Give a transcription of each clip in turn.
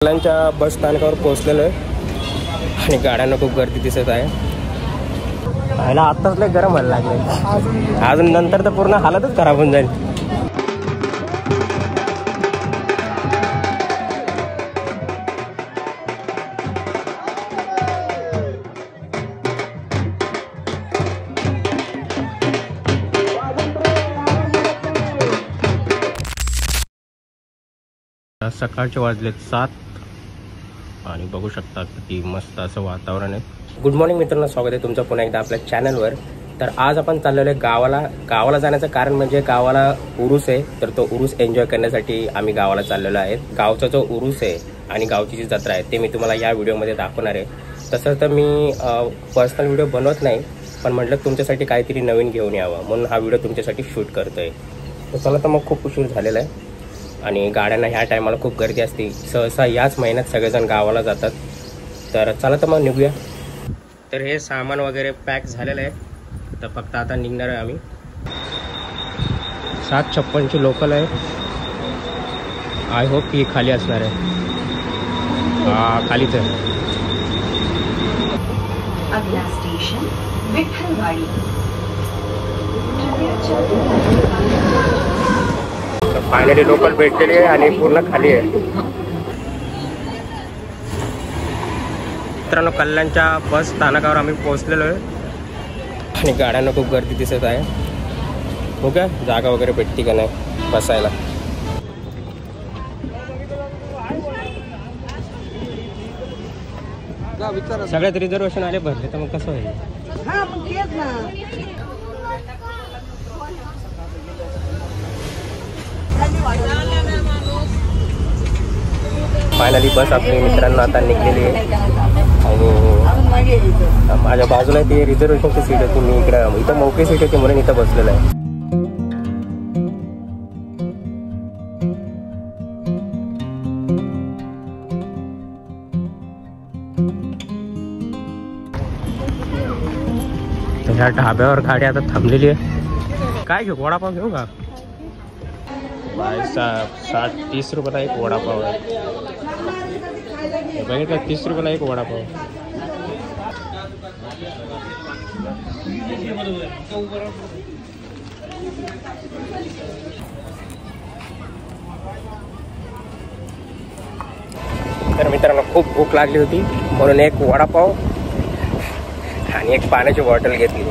कल्याणच्या बस स्थानकावर पोहोचलेलो आहे आणि गाड्यांना खूप गर्दी दिसत आहे. पाहायला आत्ताच लय गरम व्हायला लागले, अजून नंतर तर पूर्ण हालतच खराब होऊन जाईल. सकाळचे वाजलेत 7 आणि बघू शकता किती मस्त असं वातावरण आहे. गुड मॉर्निंग मित्रांनो, स्वागत आहे तुमचं पुन्हा एकदा आपल्या चॅनलवर. तर आज आपण चाललेलो आहे गावाला जाण्याचं कारण म्हणजे गावाला उरूस आहे, तर तो उरूस एन्जॉय करण्यासाठी आम्ही गावाला चाललेलो आहे. गावचा जो उरूस आहे आणि गावची जी जत्रा आहे ते मी तुम्हाला या व्हिडिओमध्ये दाखवणार आहे. तसं तर मी पर्सनल व्हिडिओ बनवत नाही, पण म्हटलं तुमच्यासाठी काहीतरी नवीन घेऊन यावं म्हणून हा व्हिडिओ तुमच्यासाठी शूट करतोय. तर चला, तर मग खूप उशीर झालेला आहे आणि गाड्यांना ह्या टायमाला खूप गर्दी असते. सहसा याच महिन्यात सगळेजण गावाला जातात. तर चला, तर मग निघूया. तर हे सामान वगैरे पॅक झालेलं आहे, तर फक्त आता निघणार आहे आम्ही. 7:56 लोकल आहे. आय होप ही खाली असणार आहे. खालीच आहे. अगला स्टेशन विठ्ठलवाडी. फायनली लोकल भेटलेली आहे आणि पूर्ण खाली आहे. मित्रांनो, कल्याणच्या बस स्थानकावर आम्ही पोहोचलेलो आहे आणि गाड्यांना खूप गर्दी दिसत आहे. हो का, जागा वगैरे भेटते का नाही बसायला. सगळ्यात रिझर्वेशन आले भरले, तर मग कसं होईल. फायनली बस आपली मित्रांनो आता निघलेली आहे आणि माझ्या बाजूला ती रिझर्वेशनची सीट होती. मी इथं मोकळी सीट होती म्हणून इथं बसलेलं आहे. तर ह्या ढाब्यावर गाडी आता थांबलेली आहे. काय घेऊ, वडापाव घेऊ का? 60-30 रुपयाला एक वडापाव आहे. बघितलं, 30 रुपयाला एक वडापाव. तर मित्रांनो, खूप भूक लागली होती म्हणून एक वडापाव आणि एक पाण्याची बॉटल घेतली.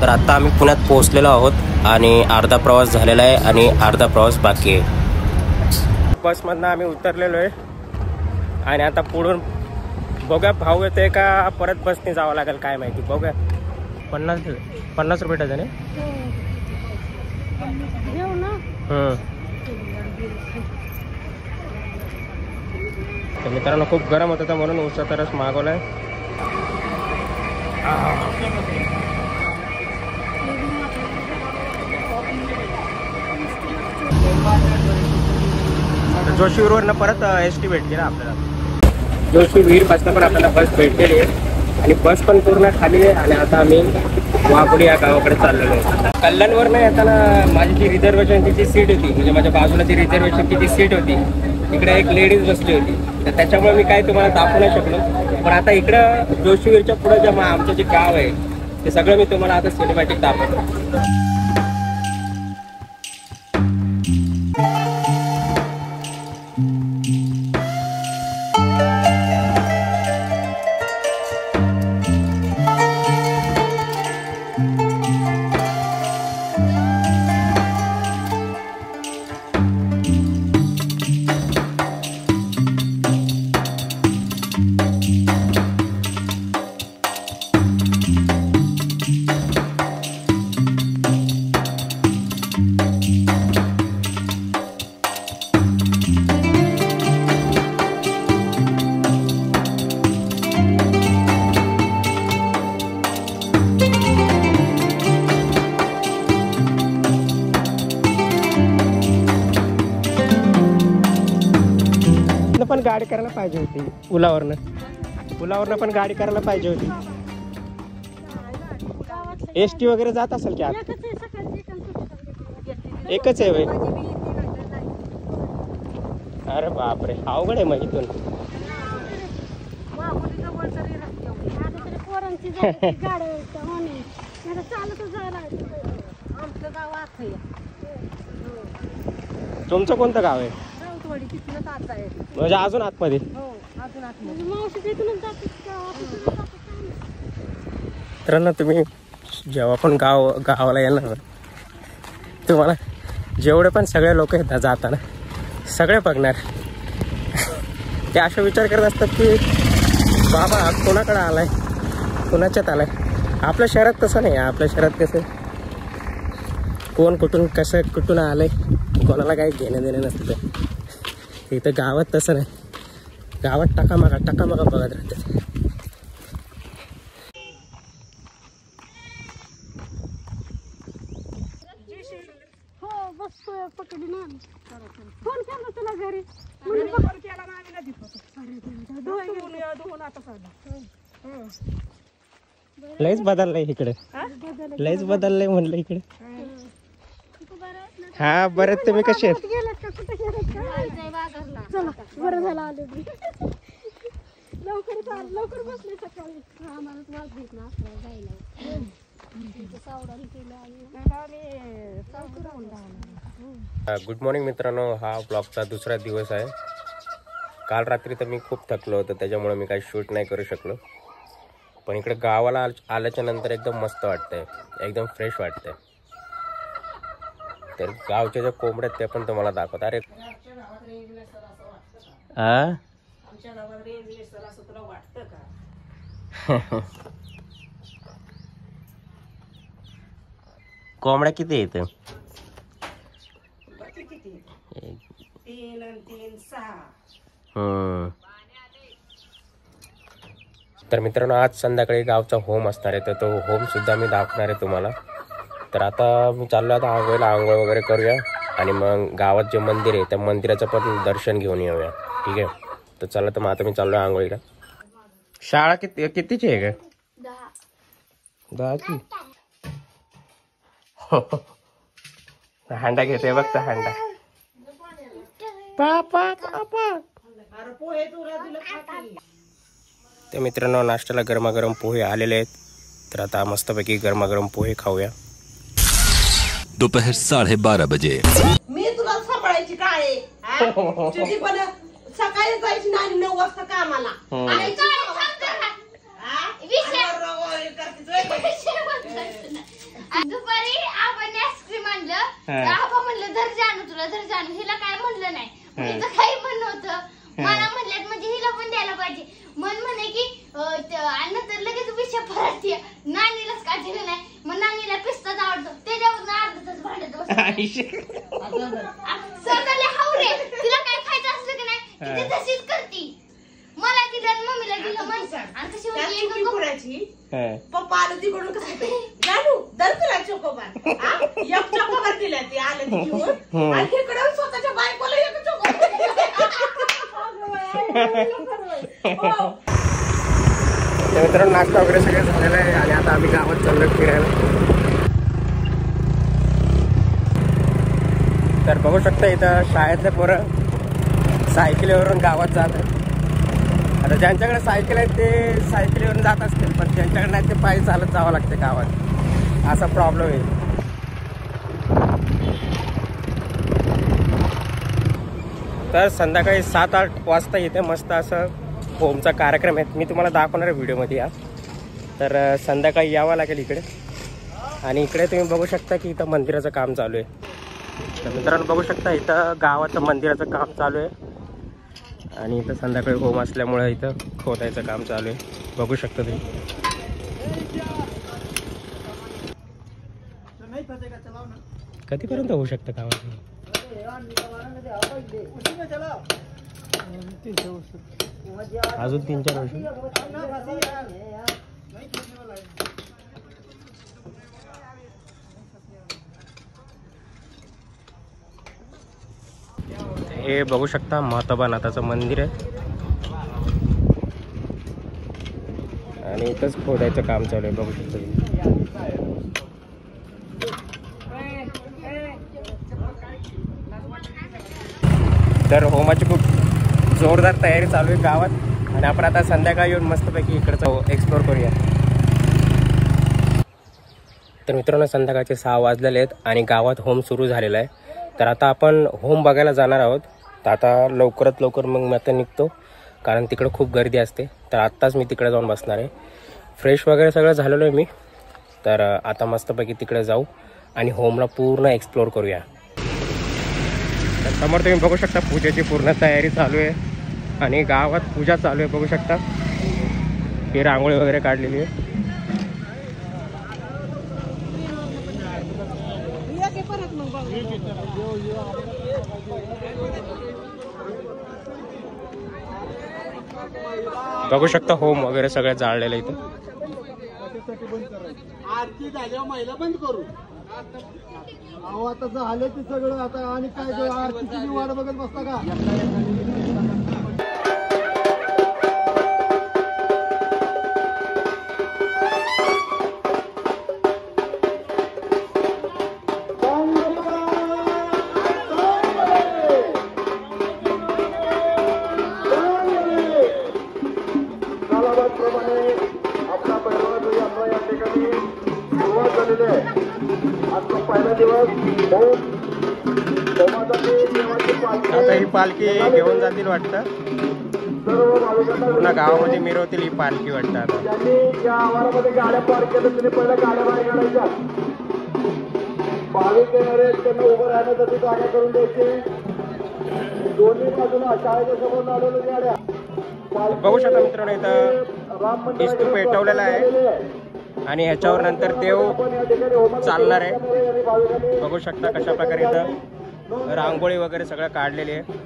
तर आता आम्ही पुण्यात पोहोचलेलो आहोत आणि अर्धा प्रवास झालेला आहे आणि अर्धा प्रवास बाकी आहे. बसमधनं आम्ही उतरलेलो आहे आणि आता पुढून बघूया भाऊ येतोय का परत बसने जावं लागेल काय माहिती. बघूया. 50 रुपये डझन आहे. तर मित्रांनो, खूप गरम होत होतं म्हणून उसाचा रस मागवलाय. जोशीवरनं परत एसटी भेटली ना आपल्याला. जोशीवीर पासून पण आपल्याला बस भेटलेली आहे आणि बस पण पूर्ण खाली आहे. आणि आता आम्ही वाघोली या गावाकडे चाललेलो आहे. कल्याणवरनं येताना माझी जी रिझर्वेशनची जी सीट होती, म्हणजे माझ्या बाजूला जी रिझर्वेशनची जी सीट होती, इकडे एक लेडीज बसली होती. तर त्याच्यामुळे मी काय तुम्हाला दाखवू नाही शकलो. पण आता इकडं जोशीवीरच्या पुढे जे आमचं जे गाव आहे ते सगळं मी तुम्हाला आता सिनेमॅटिक दाखवतो. पण गाडी करायला पाहिजे होती. पुलावरनं पण गाडी करायला पाहिजे होती. एसटी वगैरे जात असेल की आत? एकच आहे भाई. अरे बापरे, अवघड आहे मग इथून. तुमचं कोणतं गाव आहे? म्हणजे अजून आतमध्ये. तर ना तुम्ही जेव्हा पण गावाला येणार ना, तुम्हाला जेवढे पण सगळे लोक येतात जाताना सगळे बघणार. ते असा विचार करत असतात की बाबा कोणाकडे आलाय, कोणाच्यात आलाय. आपल्या शहरात तसं नाही. आपल्या शहरात कसं कोण कुठून कसं कुठून आलंय कोणाला काही घेणं देणं नसतं. इथं गावात तसं नाही. गावात टाकामागा बघत राहतात. लयच बदललंय इकडे, लयच बदललंय म्हणलं इकडे. हा बरं, तुम्ही कसे आहेत? गुड मॉर्निंग मित्रांनो. हा ब्लॉगचा दुसरा दिवस आहे. काल रात्री तर मी खूप थकलो होतो, त्याच्यामुळे मी काही शूट नाही करू शकलो. पण इकडे गावाला आल्याच्या नंतर एकदम मस्त वाटतंय, एकदम फ्रेश वाटतंय. तर गावच्या ज्या कोंबड्या आहेत त्या पण तुम्हाला दाखवत. अरे कोंबड्या किती आहेत? 3 6. तर मित्रांनो आज संध्याकाळी गावचा होम असणार आहे, तर तो होम सुद्धा मी दाखवणार आहे तुम्हाला. तर आता मी चाललो आता आंघोळ वगैरे करूया आणि मग गावात जे मंदिर आहे त्या मंदिराचं पण दर्शन घेऊन येऊया. ठीक आहे, तर चला. तर मग आता मी चाललोय आंघोळीला. शाळा कितीची आहे का? 10ची. हांडा घेतोय बघ, हांडा. पापा तर मित्रांनो नाश्त्याला गरमागरम पोहे आलेले आहेत. तर आता मस्तपैकी गरमागरम पोहे खाऊया. दोपहर 12:30 बजे. मी तुला सांभाळायची काय तुझी पण सकाळी जायची ना 9 वाजता कामाला. दुपारी आपण आईस्क्रीम आणलं, आबा म्हणलं धर जाणू तुला, धर जाणू. हिला काय म्हणलं नाही, हिचं काही म्हणणं होतं. मला म्हणल्यात म्हणजे हिला पण द्यायला पाहिजे. म्हणे की नंतर लगेच विषय फरकते. नानीलाच का दिलं नाही, मग नानीला पिस्ताच आवडतो, त्याच्यावर अर्धा तास भांडत स्वतःला हावरे. तिला काय खायचं असलं की नाही ती तशीच करती. मला दिलं मम्मीला दिलं म्हणतात. आणि कशी होती पप्पा आलं तिकडून कसं जानू दर तुला चोकोबार. एक चोकोबार दिल्या ती आलं ती घेऊन, आणि इकडे स्वतःच्या बायकोला एक चोकोबार. मित्रांनो नाश्ता वगैरे सगळं झालेला आहे आणि आता आम्ही गावात चाललोय फिरायला. तर बघू शकता इथं शाळेतले पोरं सायकलीवरून गावात जात आहेत. आता ज्यांच्याकडे सायकल आहे ते सायकलीवरून जात असतील, पण ज्यांच्याकडे नाही ते पायी चालत जावं लागते गावात. असा प्रॉब्लेम आहे. तर संध्याकाळी 7-8 वाजता इथे मस्त असं होमचा कार्यक्रम आहे. मी तुम्हाला दाखवणार आहे व्हिडिओमध्ये या. तर संध्याकाळी यावं लागेल इकडे. आणि इकडे तुम्ही बघू शकता की इथं मंदिराचं काम चालू आहे. तर मित्रांनो बघू शकता इथं गावाचं मंदिराचं काम चालू आहे. आणि इथं संध्याकाळी होम असल्यामुळे इथं खोदायचं काम चालू आहे. बघू शकता तुम्ही. कधीपर्यंत होऊ शकतं काम? अजून 3-4 वर्ष. हे बघू शकता म्हातोबा नाथाचं मंदिर आहे आणि इथंच खोदायचं काम चालू आहे. बघू शकता तर होमाची खूप जोरदार तयारी चालू आहे गावात. आणि आपण आता संध्याकाळी येऊन मस्तपैकी इकडचं एक्सप्लोर करूया. तर मित्रांनो, संध्याकाळचे 6 वाजलेले आहेत आणि गावात होम सुरू झालेला आहे. तर आता आपण होम बघायला जाणार आहोत. तर आता लवकरात लवकर मग मी आता निघतो, कारण तिकडं खूप गर्दी असते. तर आत्ताच मी तिकडे जाऊन बसणार आहे. फ्रेश वगैरे सगळं झालेलं आहे मी. तर आता मस्तपैकी तिकडे जाऊ आणि होमला पूर्ण एक्सप्लोर करूया. तर समोर तुम्ही बघू शकता पूजेची पूर्ण तयारी चालू आहे आणि गावात पूजा चालू आहे. बघू शकता ही रांगोळी वगैरे काढलेली आहे. बघू शकता होम वगैरे सगळं जाळलेलं इथं. आरती झाल्यावर महिला बंद करू. अहो आता झालं ते सगळं. आता आणि काय आरतीची वाट बघत बसता का? आता ही पालखी घेऊन जातील वाटतं. पूर्ण गावामध्ये मिरवतील ही पालखी वाटतं. आता ज्यांनी या आवारामध्ये गाड्या पार्क केल्या त्यांनी पहिल्या गाड्या बाहेर काढायच्या. भाविक येणारे त्यांना उभं राहण्यासाठी जागा करून द्यायची. दोन्ही बाजूला शाळेच्या समोर लावलेल्या गाड्या. बघू शकता मित्रांनो, इथं इस्तू पेटवलेला आहे आणि ह्याच्यावर नंतर देव चालणार आहे. बघू शकता कशा प्रकारे इथं रांगोळी वगैरे सगळं काढलेली आहे.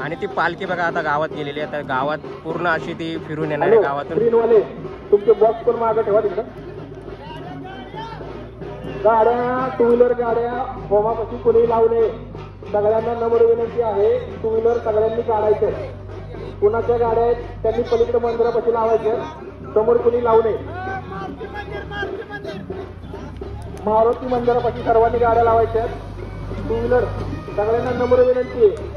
आणि ती पालखी बघा आता गावात गेलेली आहे. तर गावात पूर्ण अशी ती फिरून येणार आहे गावातून. तुमचे बॉक्स पण मागे ठेवा तिकडं. गाड्या, टू व्हीलर गाड्या होमापाशी कुणी लावणे. सगळ्यांना नम्र विनंती आहे, टू व्हीलर सगळ्यांनी काढायचे. कुणाच्या गाड्या आहेत त्यांनी पलीकडे मंदिरापाशी लावायचे. समोर कुणी लावणे. मारुती मंदिरापाशी सर्वांनी गाड्या लावायच्या. टू व्हीलर सगळ्यांना नम्र विनंती आहे.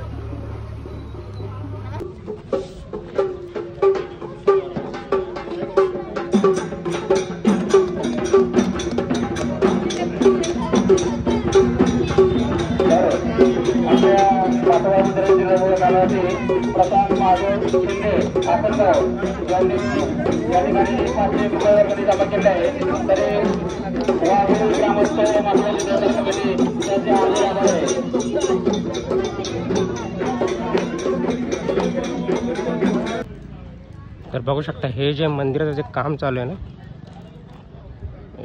तर बघू शकता हे जे मंदिराचं जे काम चालू आहे ना,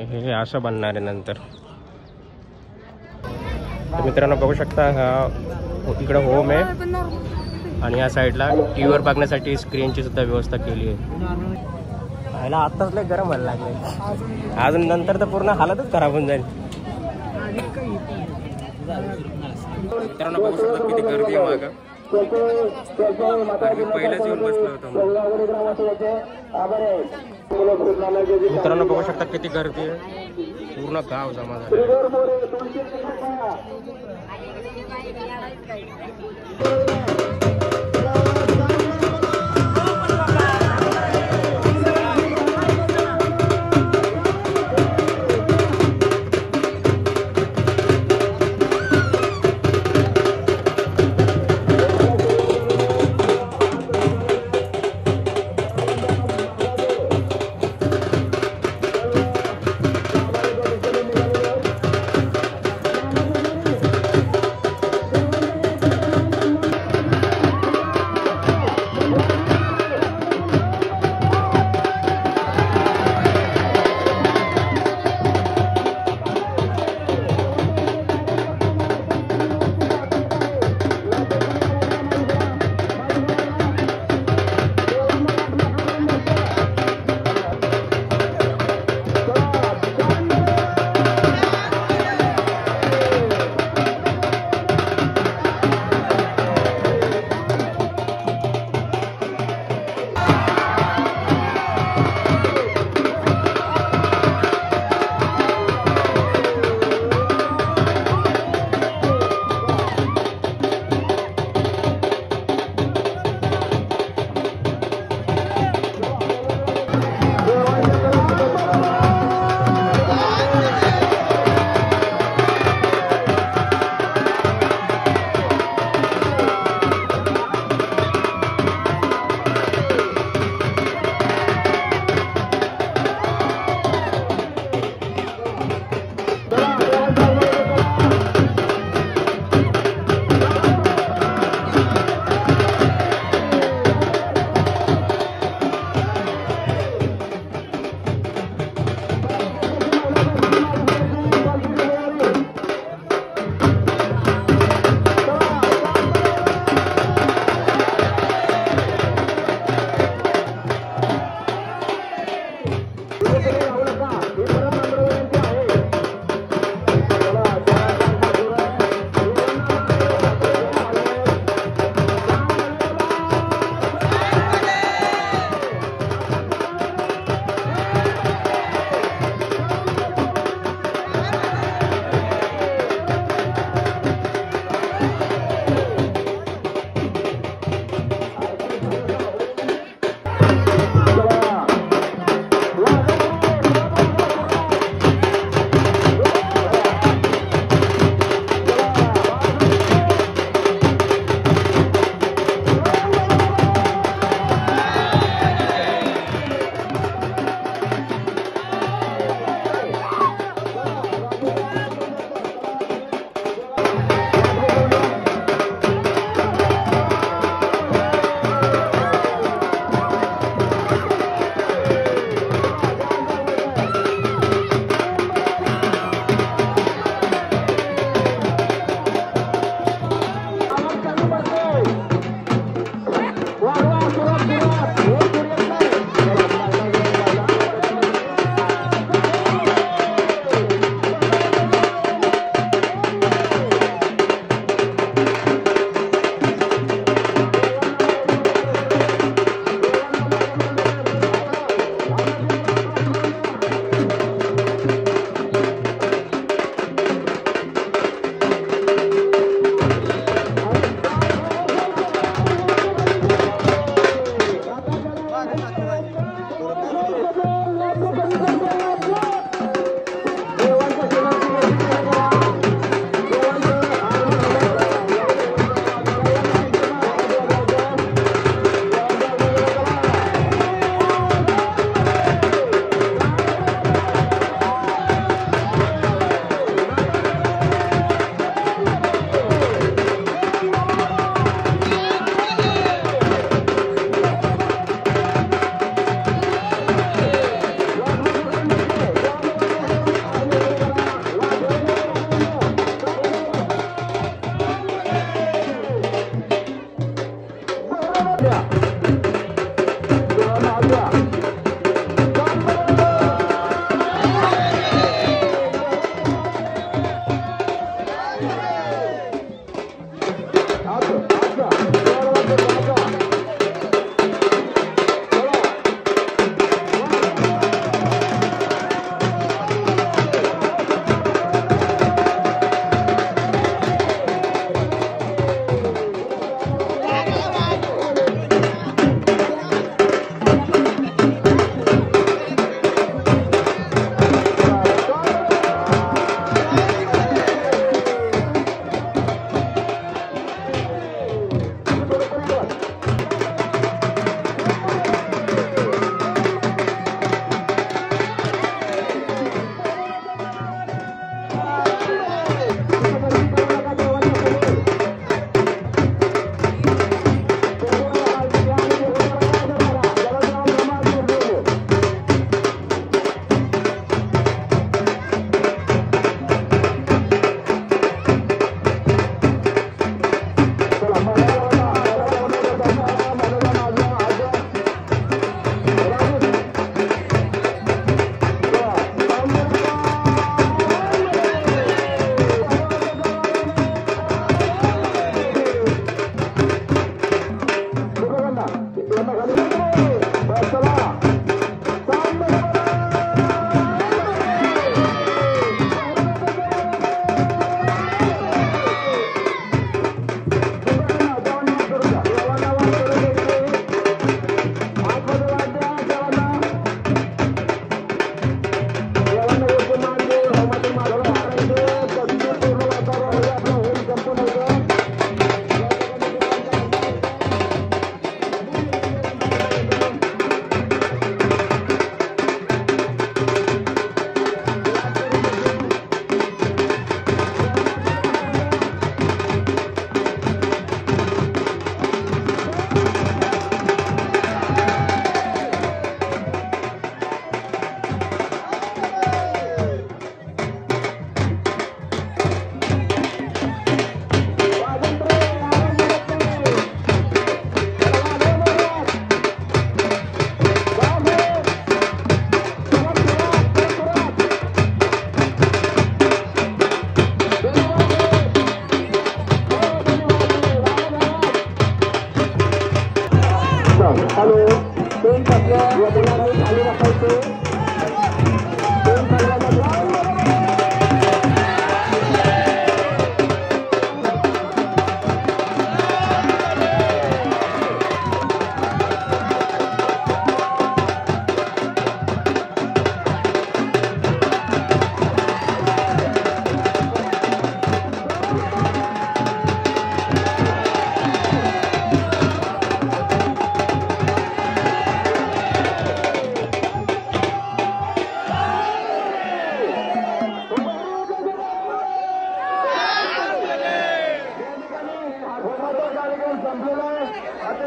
हे असं बनणार आहे नंतर. तर मित्रांनो बघू शकता हा इकडं होम आहे आणि या साईडला टीव्हीवर बघण्यासाठी स्क्रीनची सुद्धा व्यवस्था केली आहे. ह्याला आत्ताच लय गरम व्हायला लागले. अजून नंतर तर पूर्ण हालतच खराब होऊन जाईल. मित्रांनो बघू शकता किती गर्दी आहे मागं. पहिलाच येऊन बसलो होतो. मित्रांनो बघू शकता किती गर्दी आहे. पूर्ण गाव जमा झालं.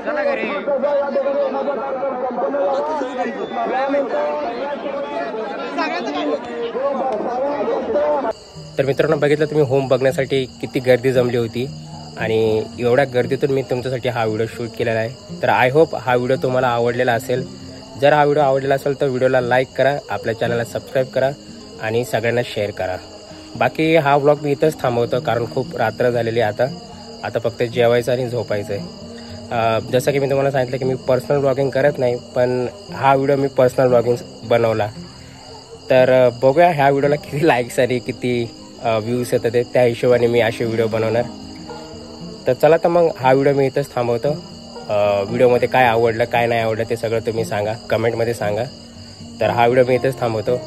चला घरी. तर मित्रांनो बघितलं तुम्ही होम बघण्यासाठी किती गर्दी जमली होती आणि एवढ्या गर्दीतून मी तुमच्यासाठी हा व्हिडिओ शूट केलेला आहे. तर आय होप हा व्हिडिओ तुम्हाला आवडलेला असेल. जर हा व्हिडिओ आवडलेला असेल तर व्हिडिओला लाईक करा, आपल्या चॅनलला सबस्क्राईब करा आणि सगळ्यांना शेअर करा. बाकी हा व्लॉग मी इथंच थांबवतो कारण खूप रात्र झालेली आहे. आता फक्त जेवायचं आणि झोपायचं आहे. जसं की मी तुम्हाला सांगितलं की मी पर्सनल ब्लॉगिंग करत नाही, पण हा व्हिडिओ मी पर्सनल ब्लॉगिंग बनवला. तर बघूया ह्या व्हिडिओला किती लाईक्स आणि किती व्ह्यूज येतात ते, त्या हिशोबाने मी असे व्हिडिओ बनवणार. तर चला तर मग हा व्हिडिओ मी इथंच थांबवतो. व्हिडिओमध्ये काय आवडलं काय नाही आवडलं ते सगळं तुम्ही सांगा, कमेंटमध्ये सांगा. तर हा व्हिडिओ मी इथंच थांबवतो.